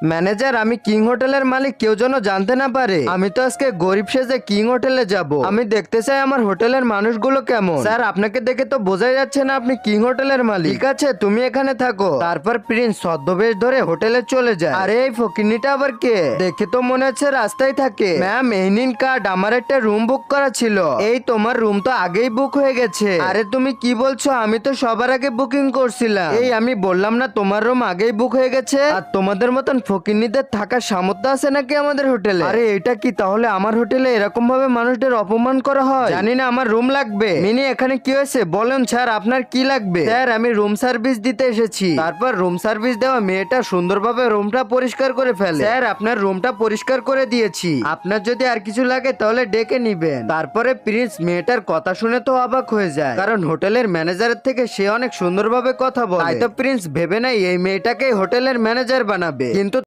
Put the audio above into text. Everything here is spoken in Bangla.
ম্যানেজার, আমি কিং হোটেলের মালিক, কেউ যেন জানতে না পারে। আমি তো আজকে গরিব সেজে কিং হোটেলে যাব। আমি দেখতে চাই আমার হোটেলের মানুষগুলো কেমন। স্যার, আপনাকে দেখে তো বোঝাই যাচ্ছে না আপনি কিং হোটেলের মালিক। ঠিক আছে, তুমি এখানে থাকো। তারপর প্রিন্স ছদ্মবেশ ধরে হোটেলে চলে যায়। আরে এই ফকিন্নিটা আবার কে? দেখে তো মনে হচ্ছে রাস্তায় থাকে। ম্যাম, এই নিন কার্ড, আমার একটা রুম বুক করা ছিল। এই তোমার রুম তো আগেই বুক হয়ে গেছে। আরে তুমি কি বলছো? আমি তো সবার আগে বুকিং করছিলাম। এই আমি বললাম না তোমার রুম আগেই বুক হয়ে গেছে? আর তোমাদের মতন ফকিন্নিদের থাকার সামর্থ্য আছে নাকি আমাদের হোটেলে? আরে এটা কি তাহলে আমার হোটেলে এরকম ভাবে মানুষদের অপমান করা হয়? জানি না, আমার রুম লাগবে। মিনি, এখানে কি হয়েছে বলেন স্যার, আপনার কি লাগবে? স্যার, আমি রুম সার্ভিস দিতে এসেছি। তারপর রুম সার্ভিস দেওয়া মেয়েটা সুন্দরভাবে রুমটা পরিষ্কার করে ফেলে। স্যার, আপনার রুমটা পরিষ্কার করে দিয়েছি। আপনার যদি আর কিছু লাগে তাহলে ডেকে নিবেন। তারপরে প্রিন্স মেয়েটার কথা শুনে তো অবাক হয়ে যায়, কারণ হোটেলের ম্যানেজারের থেকে সে অনেক সুন্দরভাবে কথা বলে। তাই তো প্রিন্স ভেবে নাই এই মেয়েটাকে হোটেলের ম্যানেজার বানাবে। কিন্তু